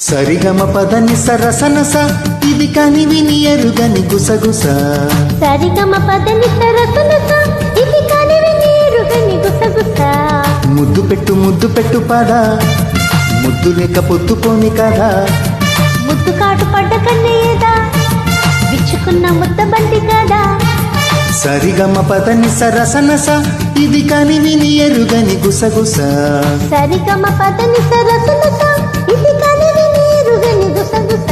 సరిగమ పదని సరసనస ఇది కాని విని ఎరుగని గుసగుస. సరిగమ పదని సరసనస ఇది కాని విని ఎరుగని గుసగుస. ముద్దు పెట్టు పద ముద్దు లేక పొద్దుపోని కదా. ముద్దు కాటు పడ్డ కన్నయ్యదా విచ్చుకున్న ముద్ద బండి కదా. సరిగమ పదని సరసనస ఇది కాని విని ఎరుగని గుసగుస. సరిగమ పదని సరసనస ఇది కాని విని ఎరుగని గుసగుస.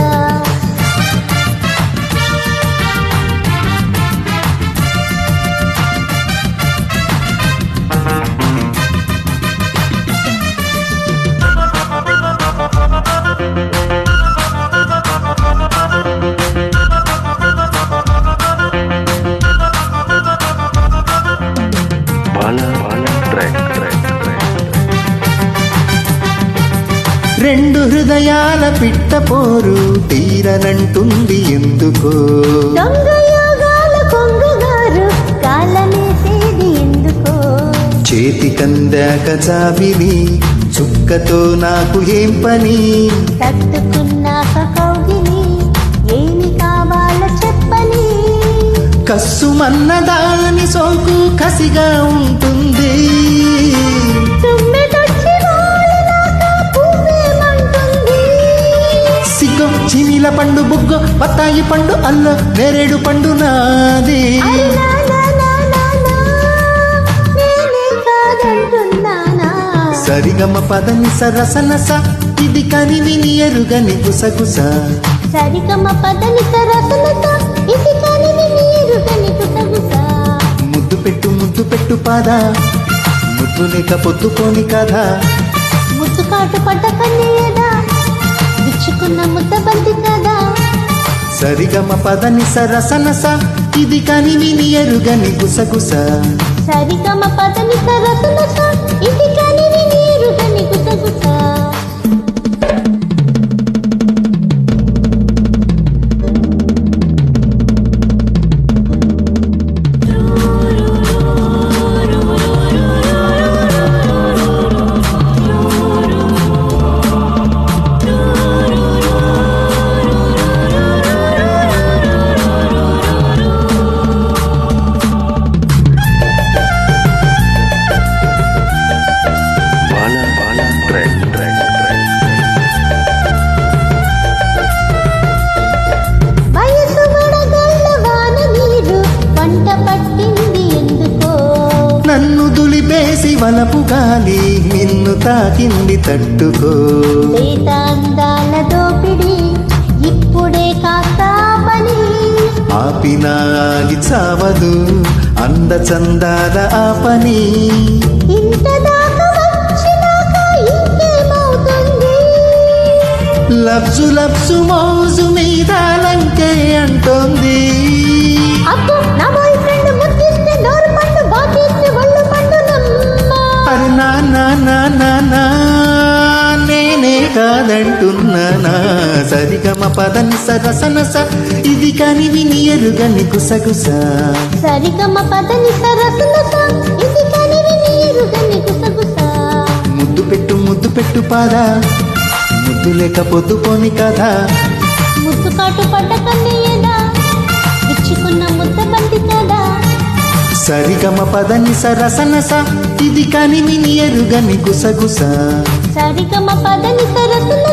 రెండు హృదయాల పిట్ట పోరు తీరనంటుంది ఎందుకో. దొంగ యోగాల కొంగుగారు కాలనేసేది ఎందుకో. చేతి కందాక చావిని చుక్కతో నాకు ఏం పని. తట్టుకున్నాక కౌగిలి ఏమి కావాలో చెప్పని. కస్సుమన్నదాని సోకు కసిగా ఉంటుంది. సిగ్గో చినిల పండు బుగ్గో బత్తాయి పండు అల్ల నేరేడు పండు నాది. సరిగమ పదని సరసనస ఇది కాని విని ఎరుగని గుసగుస. సరిగమ పదని సరసనస ఇది కాని విని ఎరుగని గుసగుస. ముద్దు పెట్టు పద ముద్దు లేక పొద్దుపోని కదా. ముద్దు కాటు పడ్డ కన్నయ్యదా విచ్చుకున్న ముద్ద బండి కదా. సరిగమ పదని సరసనస ఇది కాని విని ఎరుగని గుసగుస. సరిగమ పదని సరసనస ఇది కాని విని ఎరుగని గుసగుస. నన్ను దులిపేసి వలపు గాలి నిన్ను తాకింది తట్టుకో. అందాల దోపిడి ఇప్పుడే కాస్త పని. ఆపినాగి చావదు అంద చందాల ఆ పని. ఇంత దాకా వచ్చినాక ఇంకేమవుతుంది. లబ్జు మౌజు మీద లంకే అంటోంది. అప్పు నా బాయ్ ఫ్రెండ్ ముద్దిస్తే నోరు పండు బాకిస్తే ఒళ్ళు పండు నమ్మా. అరే నా నేనే కాదంటున్నానా. సరిగమ పదని సరసనస ఇది కాని విని ఎరుగని గుసగుస. సరిగమ పదని సరసనస ఇది కాని విని ఎరుగని గుసగుస. ముద్దు పెట్టు పద ముద్దు లేక పొద్దుపోని కదా. ముద్దు కాటు పడ్డ కన్నయ్యదా విచ్చుకున్న ముద్ద బండి కదా. సరిగమ పదని సరసనస ఇది కాని విని ఎరుగని గుసగుస. సరిగమ పదని సరసన